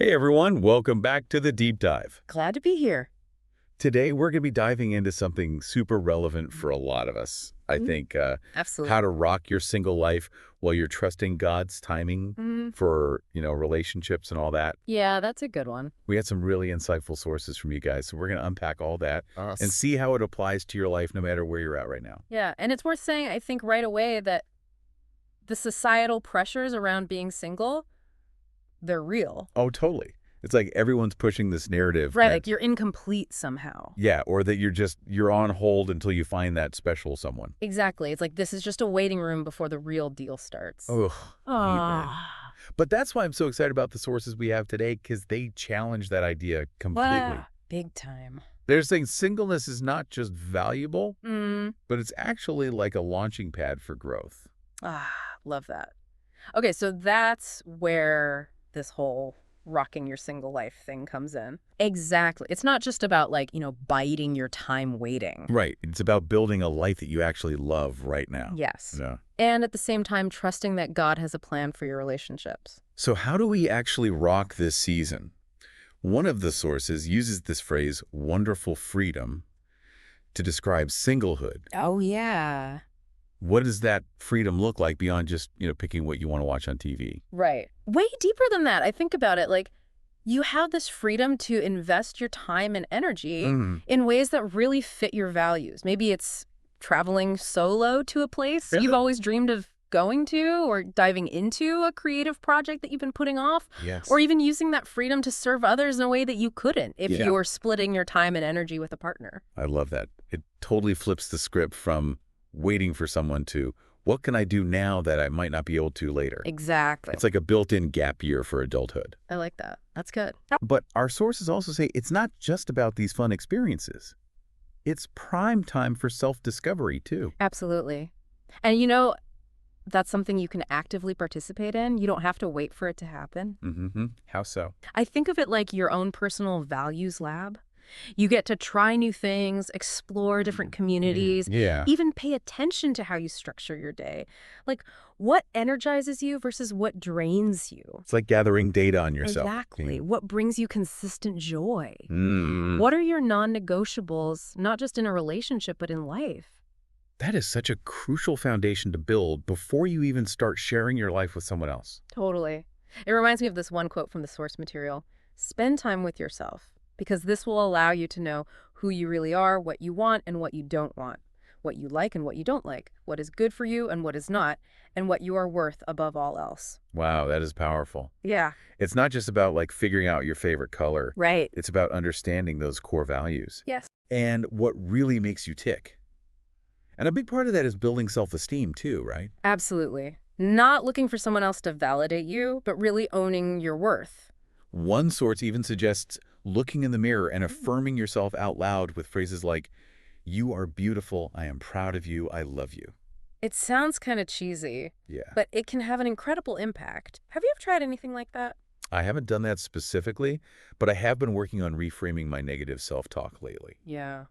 Hey everyone, welcome back to the Deep Dive. Glad to be here. Today we're going to be diving into something super relevant for a lot of us. I Mhm. think how Absolutely. to rock your single life while you're trusting God's timing Mhm. for, relationships and all that. Yeah, that's a good one. We had some really insightful sources from you guys, so we're going to unpack all that and Us. see how it applies to your life no matter where you're at right now. Yeah, and it's worth saying, I think, right away that the societal pressures around being single, they're real. Oh, totally. It's like everyone's pushing this narrative Right, that like you're incomplete somehow. yeah, or that you're on hold until you find that special someone. Exactly. It's like this is just a waiting room before the real deal starts. Ugh, hate that. Ah. But that's why I'm so excited about the sources we have today, because they challenge that idea completely. Wow. Big time. They're saying singleness is not just valuable, Mm. but it's actually like a launching pad for growth. Ah, love that. Okay, so that's where this whole rocking your single life thing comes in. Exactly. It's not just about biding your time waiting. Right. It's about building a life that you actually love right now. Yes. Yeah. And at the same time, trusting that God has a plan for your relationships. So how do we actually rock this season? One of the sources uses this phrase, wonderful freedom, to describe singlehood. Oh, yeah. What does that freedom look like beyond just, picking what you want to watch on TV? Right. Way deeper than that. I think about it like you have this freedom to invest your time and energy Mm. in ways that really fit your values. Maybe it's traveling solo to a place Yeah. you've always dreamed of going to, or diving into a creative project that you've been putting off, Yes. or even using that freedom to serve others in a way that you couldn't if Yeah. you're splitting your time and energy with a partner. I love that. It totally flips the script from waiting for someone to, what can I do now that I might not be able to later? Exactly. It's like a built-in gap year for adulthood. I like that. That's good. But our sources also say it's not just about these fun experiences. It's prime time for self-discovery, too. Absolutely. And that's something you can actively participate in. You don't have to wait for it to happen. Mm-hmm. How so? I think of it like your own personal values lab. You get to try new things, explore different communities, Yeah. even pay attention to how you structure your day. Like what energizes you versus what drains you. It's like gathering data on yourself. Exactly. What brings you consistent joy? Mm. What are your non-negotiables, not just in a relationship, but in life? That is such a crucial foundation to build before you even start sharing your life with someone else. Totally. It reminds me of this one quote from the source material. Spend time with yourself, because this will allow you to know who you really are, what you want and what you don't want, what you like and what you don't like, what is good for you and what is not, and what you are worth above all else. Wow, that is powerful. Yeah. It's not just about like figuring out your favorite color. Right. It's about understanding those core values Yes. and what really makes you tick. And a big part of that is building self-esteem too, right? Absolutely. Not looking for someone else to validate you, but really owning your worth. One source even suggests looking in the mirror and affirming yourself out loud with phrases like, you are beautiful, I am proud of you, I love you. It sounds kind of cheesy, Yeah. but it can have an incredible impact. Have you ever tried anything like that? I haven't done that specifically, but I have been working on reframing my negative self-talk lately. Yeah.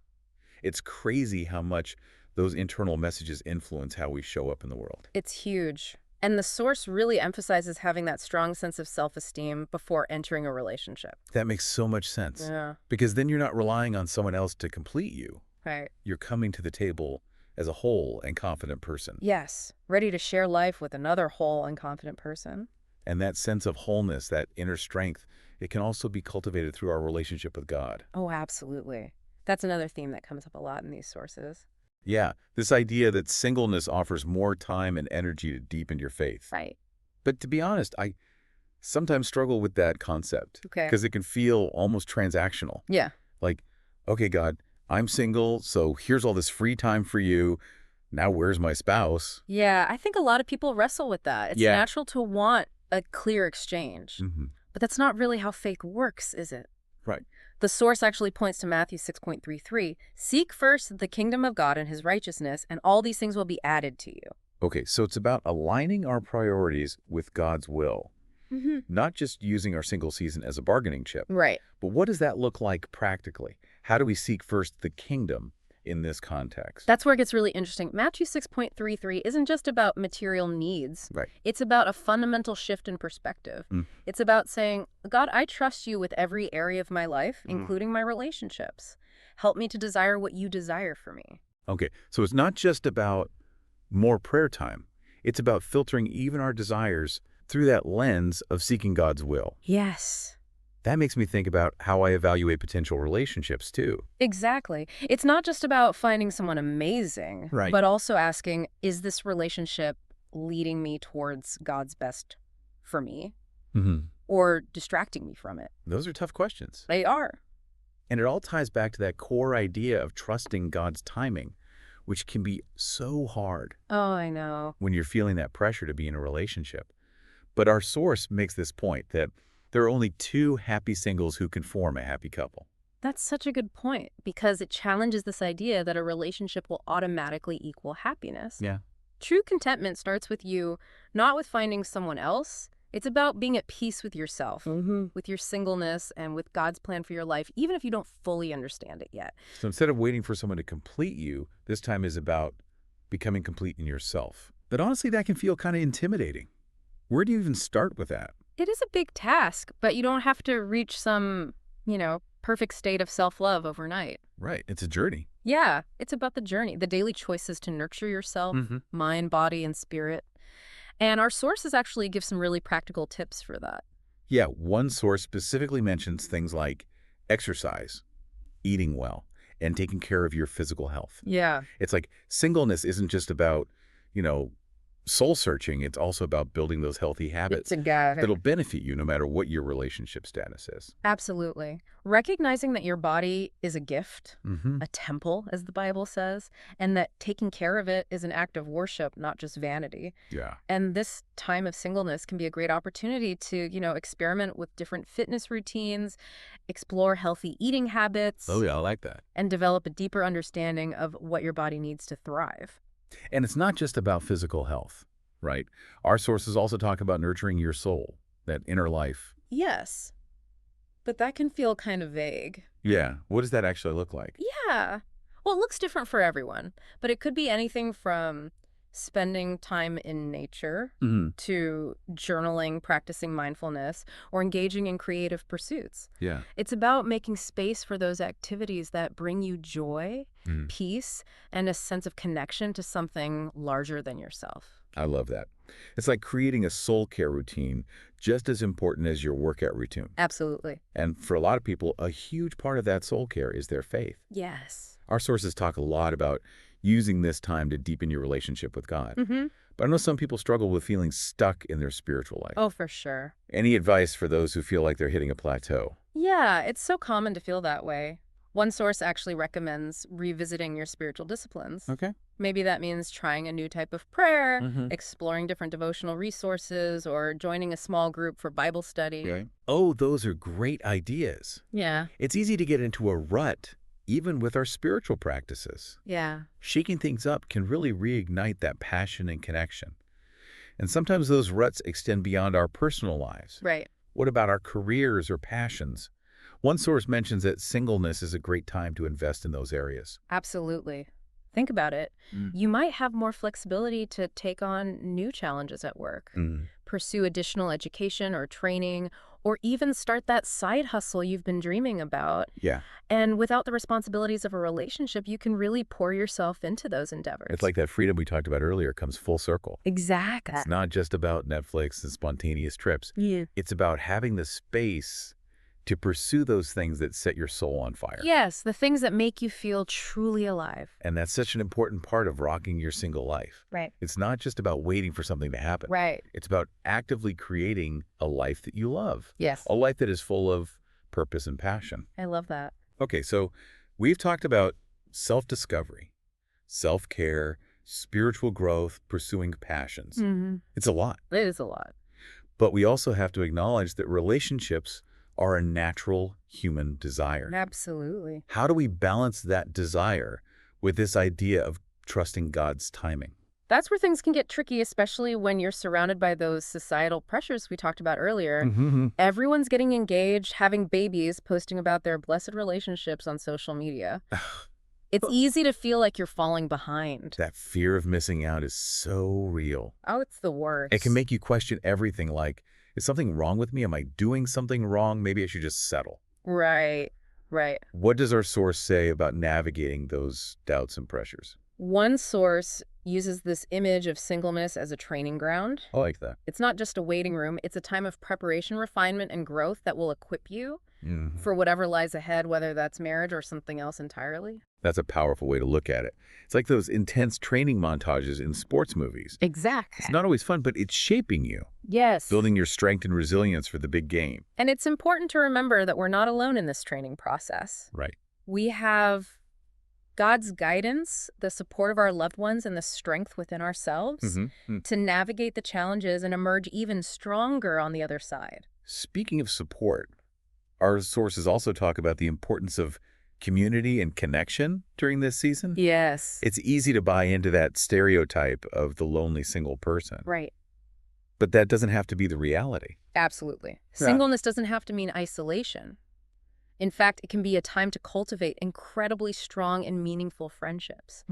It's crazy how much those internal messages influence how we show up in the world. It's huge. And the source really emphasizes having that strong sense of self-esteem before entering a relationship. That makes so much sense. Yeah, Because then you're not relying on someone else to complete you. right. You're coming to the table as a whole and confident person. Yes, ready to share life with another whole and confident person. And that sense of wholeness, that inner strength, it can also be cultivated through our relationship with God. Oh, absolutely. That's another theme that comes up a lot in these sources. Yeah, this idea that singleness offers more time and energy to deepen your faith. Right. But to be honest, I sometimes struggle with that concept Okay. because it can feel almost transactional. Yeah. Like, okay, God, I'm single, so here's all this free time for you. Now where's my spouse? Yeah, I think a lot of people wrestle with that. It's Yeah. natural to want a clear exchange. Mm-hmm. But that's not really how faith works, is it? Right. The source actually points to Matthew 6.33. Seek first the kingdom of God and his righteousness, and all these things will be added to you. Okay, so it's about aligning our priorities with God's will, Mm-hmm. not just using our single season as a bargaining chip. Right. But what does that look like practically? How do we seek first the kingdom in this context. That's where it gets really interesting. Matthew 6.33 isn't just about material needs. Right. It's about a fundamental shift in perspective. Mm. It's about saying, God, I trust you with every area of my life, including my relationships. Help me to desire what you desire for me. Okay, so it's not just about more prayer time. It's about filtering even our desires through that lens of seeking God's will. Yes. That makes me think about how I evaluate potential relationships, too. Exactly. It's not just about finding someone amazing, Right. but also asking, is this relationship leading me towards God's best for me Mm-hmm. or distracting me from it? Those are tough questions. They are. And it all ties back to that core idea of trusting God's timing, which can be so hard Oh, I know. when you're feeling that pressure to be in a relationship. But our source makes this point that there are only two happy singles who can form a happy couple. That's such a good point because it challenges this idea that a relationship will automatically equal happiness. Yeah. True contentment starts with you, not with finding someone else. It's about being at peace with yourself, with your singleness, and with God's plan for your life, even if you don't fully understand it yet. So instead of waiting for someone to complete you, this time is about becoming complete in yourself. But honestly, that can feel kind of intimidating. Where do you even start with that? It is a big task, but you don't have to reach some, perfect state of self-love overnight. Right. It's a journey. Yeah, it's about the journey, the daily choices to nurture yourself, mind, body, and spirit. And our sources actually give some really practical tips for that. Yeah, one source specifically mentions things like exercise, eating well, and taking care of your physical health. Yeah. It's like singleness isn't just about, soul searching. It's also about building those healthy habits that'll benefit you no matter what your relationship status is. Absolutely. Recognizing that your body is a gift, Mm-hmm. a temple, as the Bible says, and that taking care of it is an act of worship, not just vanity. Yeah. And this time of singleness can be a great opportunity to, experiment with different fitness routines, explore healthy eating habits, Oh, yeah, I like that. and develop a deeper understanding of what your body needs to thrive. And it's not just about physical health, right? Our sources also talk about nurturing your soul, that inner life. Yes, but that can feel kind of vague. Yeah. What does that actually look like? Yeah. Well, it looks different for everyone, but it could be anything from spending time in nature Mm-hmm. to journaling, practicing mindfulness, or engaging in creative pursuits. Yeah. It's about making space for those activities that bring you joy, Mm. peace, and a sense of connection to something larger than yourself. I love that. It's like creating a soul care routine just as important as your workout routine. Absolutely. And for a lot of people, a huge part of that soul care is their faith. Yes. Our sources talk a lot about using this time to deepen your relationship with God. Mm-hmm. But I know some people struggle with feeling stuck in their spiritual life. Oh, for sure. Any advice for those who feel like they're hitting a plateau? Yeah, it's so common to feel that way. One source actually recommends revisiting your spiritual disciplines. Okay. Maybe that means trying a new type of prayer, Mm-hmm. exploring different devotional resources, or joining a small group for Bible study. Okay. Oh, those are great ideas. Yeah. It's easy to get into a rut, even with our spiritual practices. Yeah. Shaking things up can really reignite that passion and connection. And sometimes those ruts extend beyond our personal lives. Right. What about our careers or passions? One source mentions that singleness is a great time to invest in those areas. Absolutely. Think about it. Mm. You might have more flexibility to take on new challenges at work, pursue additional education or training, or even start that side hustle you've been dreaming about. Yeah. And without the responsibilities of a relationship, you can really pour yourself into those endeavors. It's like that freedom we talked about earlier comes full circle. Exactly. It's not just about Netflix and spontaneous trips. Yeah. It's about having the space to pursue those things that set your soul on fire. Yes, the things that make you feel truly alive. And that's such an important part of rocking your single life. Right. It's not just about waiting for something to happen. Right. It's about actively creating a life that you love, Yes. a life that is full of purpose and passion. I love that. Okay, so we've talked about self-discovery, self-care, spiritual growth, pursuing passions. Mm-hmm. It's a lot. It is a lot. But we also have to acknowledge that relationships are a natural human desire. Absolutely. How do we balance that desire with this idea of trusting God's timing? That's where things can get tricky, especially when you're surrounded by those societal pressures we talked about earlier. Mm-hmm. Everyone's getting engaged, having babies, posting about their blessed relationships on social media. It's easy to feel like you're falling behind. That fear of missing out is so real. Oh, it's the It can worst. make you question everything like, is something wrong with me? Am I doing something wrong? Maybe I should just settle. Right, right. What does our source say about navigating those doubts and pressures? One source uses this image of singleness as a training ground. I like that. It's not just a waiting room. It's a time of preparation, refinement, and growth that will equip you for whatever lies ahead, whether that's marriage or something else entirely. That's a powerful way to look at it. It's like those intense training montages in sports movies. Exactly. It's not always fun, but it's shaping you, Yes. building your strength and resilience for the big game. And it's important to remember that we're not alone in this training process. Right. We have God's guidance, the support of our loved ones, and the strength within ourselves to navigate the challenges and emerge even stronger on the other side. Speaking of support, our sources also talk about the importance of community and connection during this season. Yes. It's easy to buy into that stereotype of the lonely single person. Right. But that doesn't have to be the reality. Absolutely. Yeah. Singleness doesn't have to mean isolation. In fact, it can be a time to cultivate incredibly strong and meaningful friendships,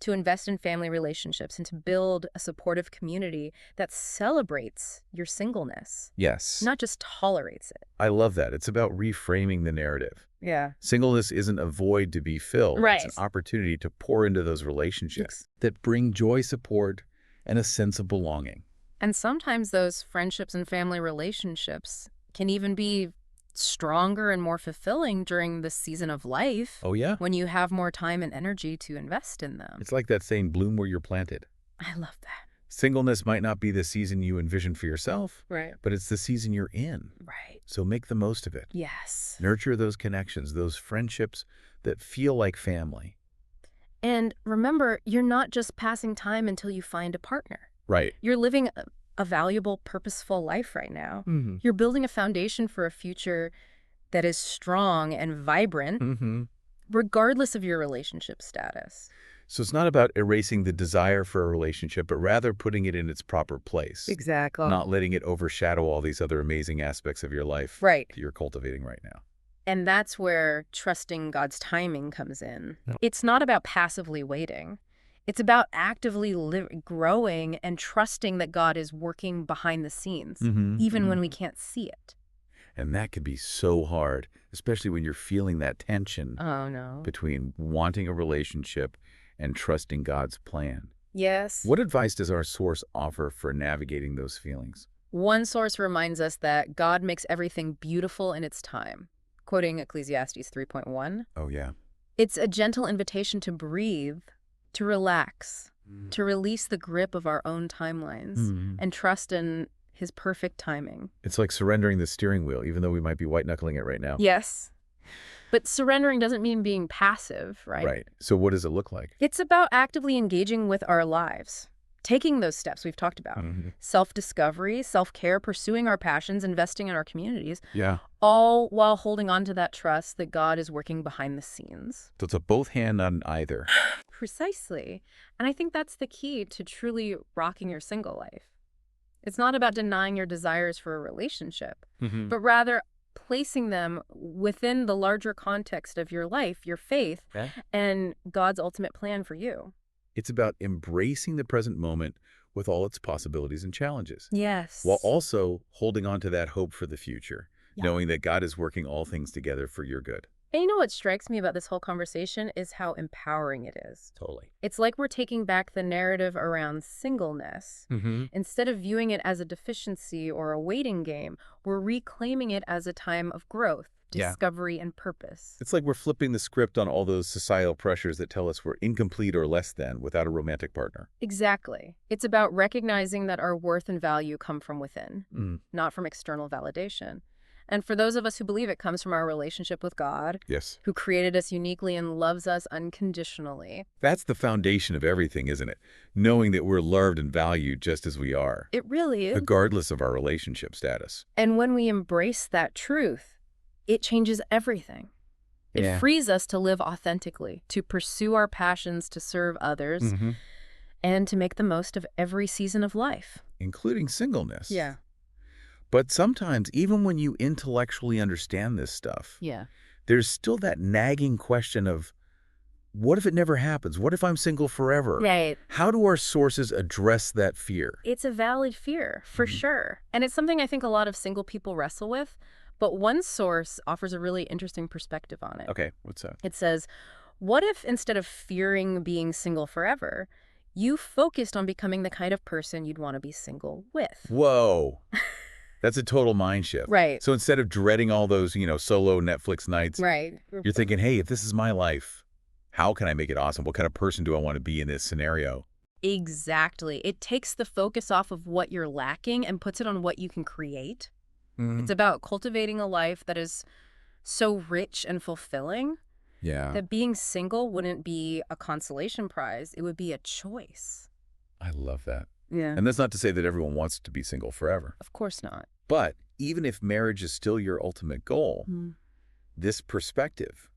to invest in family relationships, and to build a supportive community that celebrates your singleness, Yes. not just tolerates it. I love that. It's about reframing the narrative. Yeah. Singleness isn't a void to be filled. Right. It's an opportunity to pour into those relationships that bring joy, support, and a sense of belonging. And sometimes those friendships and family relationships can even be stronger and more fulfilling during this season of life. Oh, yeah? When you have more time and energy to invest in them. It's like that saying, bloom where you're planted. I love that. Singleness might not be the season you envision for yourself, Right. but it's the season you're in. Right. So make the most of it. Yes. Nurture those connections, those friendships that feel like family. And remember, you're not just passing time until you find a partner. Right. You're living a valuable, purposeful life right now. You're building a foundation for a future that is strong and vibrant, regardless of your relationship status. So it's not about erasing the desire for a relationship, but rather putting it in its proper place. Exactly. Not letting it overshadow all these other amazing aspects of your life Right. that you're cultivating right now. And that's where trusting God's timing comes in. It's not about passively waiting. It's about actively growing and trusting that God is working behind the scenes, even when we can't see it. And that can be so hard, especially when you're feeling that tension between wanting a relationship and trusting God's plan. Yes. What advice does our source offer for navigating those feelings? One source reminds us that God makes everything beautiful in its time, quoting Ecclesiastes 3.1. Oh, yeah. It's a gentle invitation to breathe, to relax, to release the grip of our own timelines, and trust in His perfect timing. It's like surrendering the steering wheel, even though we might be white-knuckling it right now. Yes. But surrendering doesn't mean being passive, right? Right. So what does it look like? It's about actively engaging with our lives, taking those steps we've talked about. Self-discovery, self-care, pursuing our passions, investing in our communities. Yeah. All while holding on to that trust that God is working behind the scenes. So it's a both hand on either. Precisely. And I think that's the key to truly rocking your single life. It's not about denying your desires for a relationship, but rather placing them within the larger context of your life, your faith, and God's ultimate plan for you. It's about embracing the present moment with all its possibilities and challenges. Yes. While also holding on to that hope for the future, knowing that God is working all things together for your good. And you know what strikes me about this whole conversation is how empowering it is. Totally. It's like we're taking back the narrative around singleness. Instead of viewing it as a deficiency or a waiting game, we're reclaiming it as a time of growth, discovery, and purpose. It's like we're flipping the script on all those societal pressures that tell us we're incomplete or less than without a romantic partner. Exactly. It's about recognizing that our worth and value come from within, not from external validation. And for those of us who believe it comes from our relationship with God, who created us uniquely and loves us unconditionally. That's the foundation of everything, isn't it? Knowing that we're loved and valued just as we are. It really is. Regardless of our relationship status. And when we embrace that truth, it changes everything. It frees us to live authentically, to pursue our passions, to serve others, and to make the most of every season of life. Including singleness. Yeah. But sometimes, even when you intellectually understand this stuff, there's still that nagging question of, What if it never happens? What if I'm single forever? Right. How do our sources address that fear? It's a valid fear, for sure. And it's something I think a lot of single people wrestle with. But one source offers a really interesting perspective on it. Okay, what's that? It says, what if instead of fearing being single forever, you focused on becoming the kind of person you'd want to be single with? Whoa. That's a total mind shift. Right. So instead of dreading all those, solo Netflix nights, Right. you're thinking, hey, if this is my life, how can I make it awesome? What kind of person do I want to be in this scenario? Exactly. It takes the focus off of what you're lacking and puts it on what you can create. It's about cultivating a life that is so rich and fulfilling that being single wouldn't be a consolation prize. It would be a choice. I love that. Yeah. And that's not to say that everyone wants to be single forever. Of course not. But even if marriage is still your ultimate goal, this perspective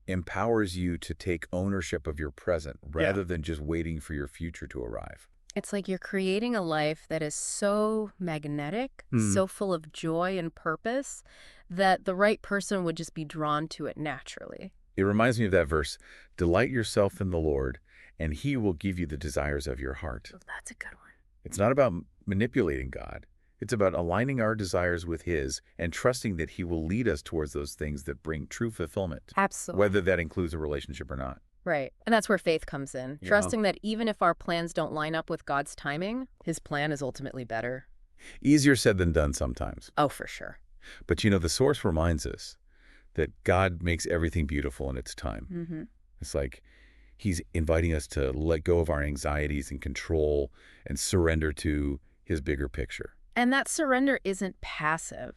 empowers you to take ownership of your present rather than just waiting for your future to arrive. It's like you're creating a life that is so magnetic, so full of joy and purpose, that the right person would just be drawn to it naturally. It reminds me of that verse, delight yourself in the Lord, and he will give you the desires of your heart. Oh, that's a good one. It's not about manipulating God. It's about aligning our desires with his and trusting that he will lead us towards those things that bring true fulfillment. Absolutely. Whether that includes a relationship or not. Right. And that's where faith comes in. Yeah. Trusting that even if our plans don't line up with God's timing, his plan is ultimately better. Easier said than done sometimes. Oh, for sure. But the source reminds us that God makes everything beautiful in its time. It's like he's inviting us to let go of our anxieties and control and surrender to his bigger picture. And that surrender isn't passive.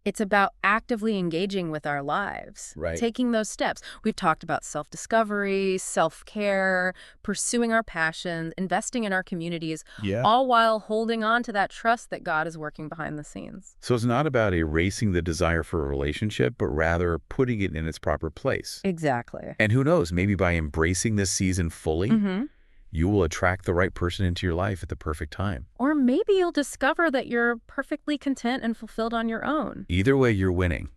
It's about actively engaging with our lives, taking those steps. We've talked about self-discovery, self-care, pursuing our passions, investing in our communities, all while holding on to that trust that God is working behind the scenes. So it's not about erasing the desire for a relationship, but rather putting it in its proper place. Exactly. And who knows, maybe by embracing this season fully, you will attract the right person into your life at the perfect time. Or maybe you'll discover that you're perfectly content and fulfilled on your own. Either way, you're winning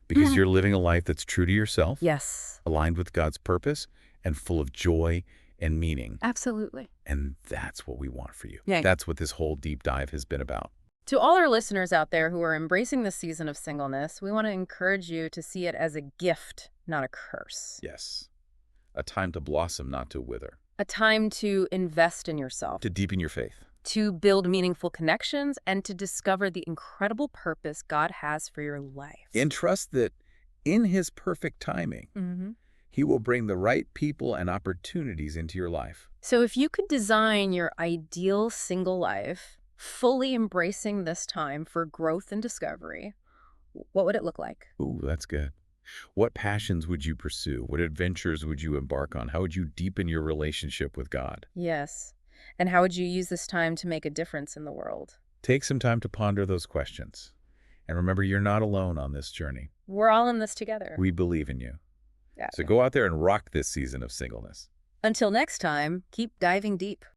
because you're living a life that's true to yourself, aligned with God's purpose, and full of joy and meaning. Absolutely. And that's what we want for you. Yeah. That's what this whole deep dive has been about. To all our listeners out there who are embracing this season of singleness, we want to encourage you to see it as a gift, not a curse. Yes. A time to blossom, not to wither. A time to invest in yourself. To deepen your faith. To build meaningful connections and to discover the incredible purpose God has for your life. And trust that in his perfect timing, he will bring the right people and opportunities into your life. So if you could design your ideal single life, fully embracing this time for growth and discovery, what would it look like? Ooh, that's good. What passions would you pursue? What adventures would you embark on? How would you deepen your relationship with God? Yes. And how would you use this time to make a difference in the world? Take some time to ponder those questions. And remember, you're not alone on this journey. We're all in this together. We believe in you. Yeah. So go out there and rock this season of singleness. Until next time, keep diving deep.